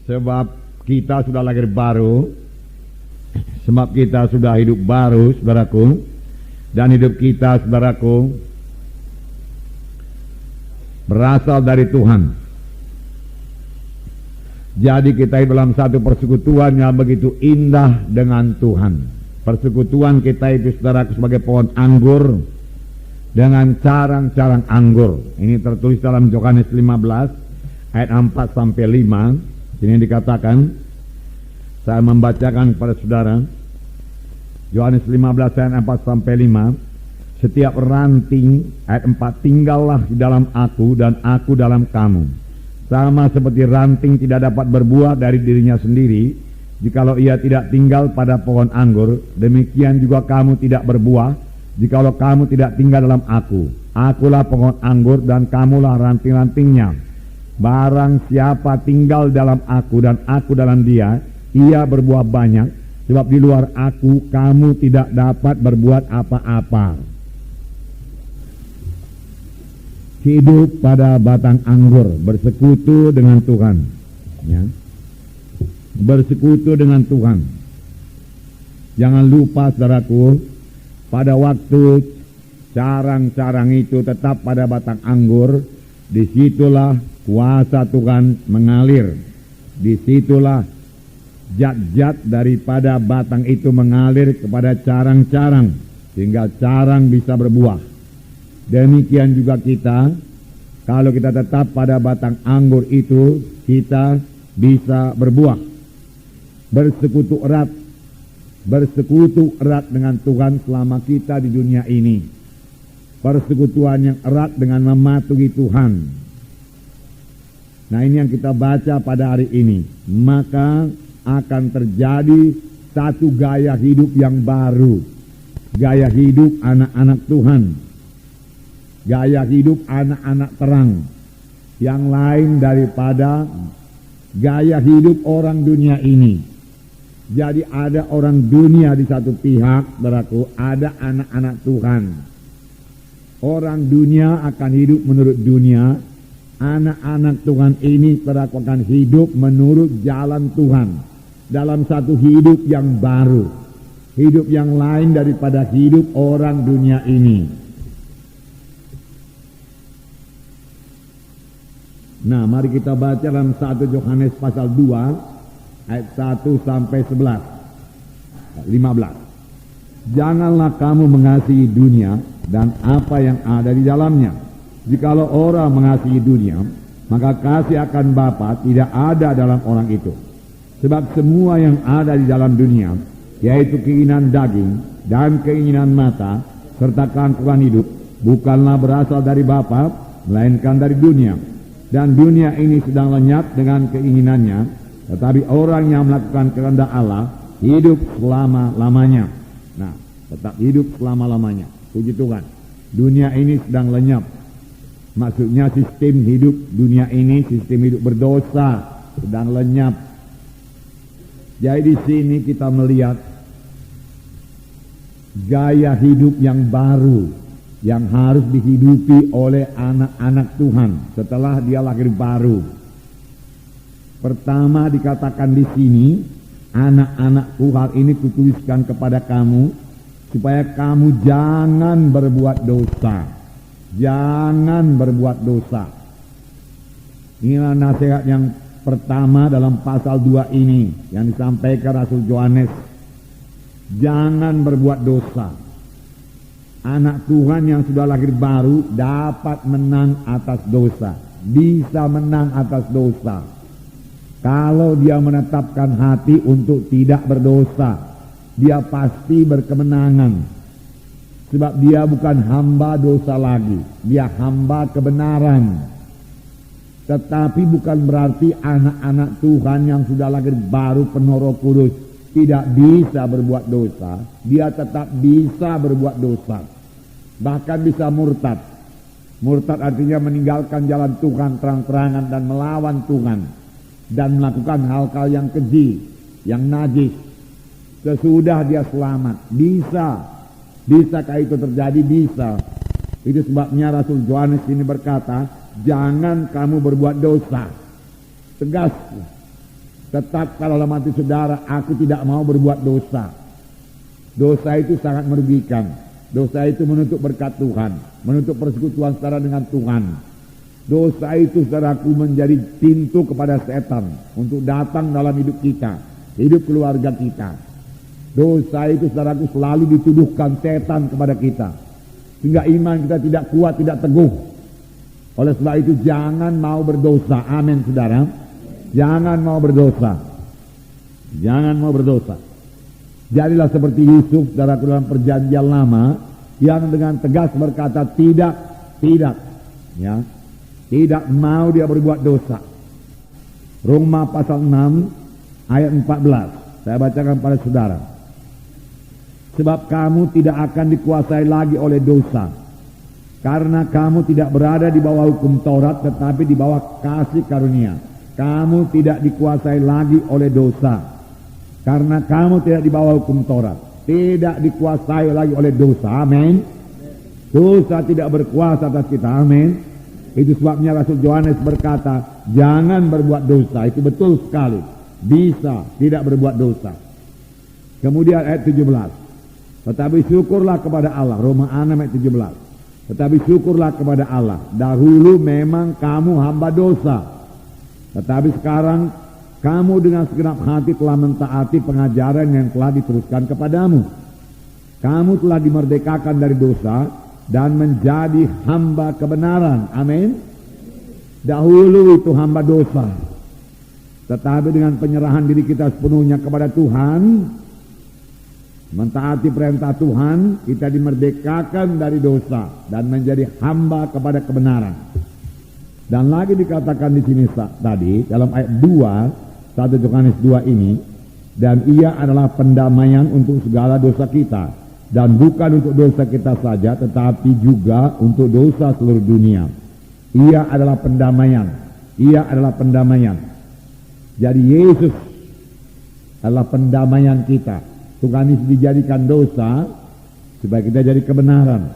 Sebab kita sudah lahir baru, sebab kita sudah hidup baru, saudaraku, dan hidup kita, saudaraku, berasal dari Tuhan. Jadi kita hidup dalam satu persekutuan yang begitu indah dengan Tuhan. Persekutuan kita itu, saudaraku, sebagai pohon anggur dengan carang-carang anggur. Ini tertulis dalam Yohanes 15 ayat 4 sampai 5. Ini dikatakan, saya membacakan kepada saudara, Yohanes 15 ayat 4 sampai 5. Setiap ranting, ayat 4, tinggallah di dalam aku dan aku dalam kamu. Sama seperti ranting tidak dapat berbuah dari dirinya sendiri, jikalau ia tidak tinggal pada pohon anggur, demikian juga kamu tidak berbuah, jikalau kamu tidak tinggal dalam aku. Akulah pohon anggur dan kamulah ranting-rantingnya. Barang siapa tinggal dalam aku dan aku dalam dia, ia berbuah banyak, sebab di luar aku kamu tidak dapat berbuat apa-apa. Hidup pada batang anggur, bersekutu dengan Tuhan, ya. Bersekutu dengan Tuhan. Jangan lupa, saudaraku, pada waktu carang-carang itu tetap pada batang anggur, disitulah kuasa Tuhan mengalir. Disitulah zat-zat daripada batang itu mengalir kepada carang-carang, sehingga carang bisa berbuah. Demikian juga kita, kalau kita tetap pada batang anggur itu, kita bisa berbuah. Bersekutu erat dengan Tuhan selama kita di dunia ini. Persekutuan yang erat dengan mematuhi Tuhan. Nah, ini yang kita baca pada hari ini. Maka akan terjadi satu gaya hidup yang baru. Gaya hidup anak-anak Tuhan. Gaya hidup anak-anak terang. Yang lain daripada gaya hidup orang dunia ini. Jadi ada orang dunia di satu pihak, berlaku ada anak-anak Tuhan. Orang dunia akan hidup menurut dunia. Anak-anak Tuhan ini berlaku akan hidup menurut jalan Tuhan. Dalam satu hidup yang baru. Hidup yang lain daripada hidup orang dunia ini. Nah, mari kita baca dalam 1 Yohanes pasal 2 ayat 1 sampai 15. Janganlah kamu mengasihi dunia dan apa yang ada di dalamnya. Jikalau orang mengasihi dunia, maka kasih akan Bapa tidak ada dalam orang itu. Sebab semua yang ada di dalam dunia, yaitu keinginan daging dan keinginan mata serta keangkuhan hidup, bukanlah berasal dari Bapa, melainkan dari dunia. Dan dunia ini sedang lenyap dengan keinginannya, tetapi orang yang melakukan kehendak Allah hidup selama-lamanya. Nah, tetap hidup selama-lamanya. Puji Tuhan. Dunia ini sedang lenyap. Maksudnya sistem hidup dunia ini, sistem hidup berdosa sedang lenyap. Jadi di sini kita melihat gaya hidup yang baru yang harus dihidupi oleh anak-anak Tuhan setelah dia lahir baru. Pertama dikatakan di sini, anak-anak Tuhan ini kutuliskan kepada kamu supaya kamu jangan berbuat dosa. Jangan berbuat dosa. Inilah nasihat yang pertama dalam pasal 2 ini yang disampaikan Rasul Yohanes. Jangan berbuat dosa. Anak Tuhan yang sudah lahir baru dapat menang atas dosa. Bisa menang atas dosa. Kalau dia menetapkan hati untuk tidak berdosa, dia pasti berkemenangan. Sebab dia bukan hamba dosa lagi. Dia hamba kebenaran. Tetapi bukan berarti anak-anak Tuhan yang sudah lahir baru penuh Roh Kudus tidak bisa berbuat dosa. Dia tetap bisa berbuat dosa. Bahkan bisa murtad. Murtad artinya meninggalkan jalan Tuhan terang-terangan dan melawan Tuhan. Dan melakukan hal-hal yang keji, yang najis. Sesudah dia selamat. Bisa. Bisakah itu terjadi? Bisa. Itu sebabnya Rasul Yohanes ini berkata, jangan kamu berbuat dosa. Tegas. Tetap kalau dalam hati saudara, aku tidak mau berbuat dosa. Dosa itu sangat merugikan. Dosa itu menutup berkat Tuhan, menutup persekutuan saudara dengan Tuhan. Dosa itu saudaraku menjadi pintu kepada setan untuk datang dalam hidup kita, hidup keluarga kita. Dosa itu saudaraku selalu dituduhkan setan kepada kita, sehingga iman kita tidak kuat, tidak teguh. Oleh sebab itu jangan mau berdosa. Amin saudara. Jangan mau berdosa. Jangan mau berdosa. Jadilah seperti Yusuf saudaraku dalam perjanjian lama, yang dengan tegas berkata tidak, ya, tidak mau dia berbuat dosa. Roma pasal 6 ayat 14. Saya bacakan pada saudara. Sebab kamu tidak akan dikuasai lagi oleh dosa, karena kamu tidak berada di bawah hukum Taurat, tetapi di bawah kasih karunia. Kamu tidak dikuasai lagi oleh dosa, karena kamu tidak di bawah hukum Taurat. Tidak dikuasai lagi oleh dosa. Amin. Dosa tidak berkuasa atas kita. Amin. Itu sebabnya Rasul Yohanes berkata, jangan berbuat dosa. Itu betul sekali. Bisa tidak berbuat dosa. Kemudian ayat 17. Tetapi syukurlah kepada Allah. Roma 6 ayat 17. Tetapi syukurlah kepada Allah. Dahulu memang kamu hamba dosa, tetapi sekarang kamu dengan segenap hati telah mentaati pengajaran yang telah diteruskan kepadamu. Kamu telah dimerdekakan dari dosa dan menjadi hamba kebenaran. Amin. Dahulu itu hamba dosa, tetapi dengan penyerahan diri kita sepenuhnya kepada Tuhan, mentaati perintah Tuhan, kita dimerdekakan dari dosa dan menjadi hamba kepada kebenaran. Dan lagi dikatakan di sini tadi dalam ayat 2, 1 Yohanes 2 ini, dan ia adalah pendamaian untuk segala dosa kita, dan bukan untuk dosa kita saja, tetapi juga untuk dosa seluruh dunia. Ia adalah pendamaian. Ia adalah pendamaian. Jadi Yesus adalah pendamaian kita. Tuhan Yesus dijadikan dosa supaya kita jadi kebenaran.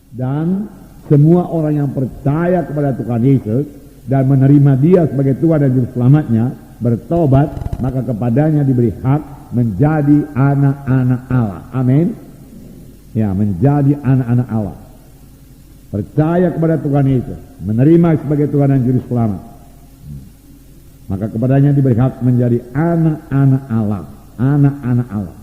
Dan semua orang yang percaya kepada Tuhan Yesus dan menerima Dia sebagai Tuhan dan Juru Selamatnya, bertobat, maka kepadanya diberi hak menjadi anak-anak Allah. Amin. Ya, menjadi anak-anak Allah. Percaya kepada Tuhan Yesus, menerima sebagai Tuhan dan Juru Selamat, maka kepadanya diberi hak menjadi anak-anak Allah. Anak-anak Allah.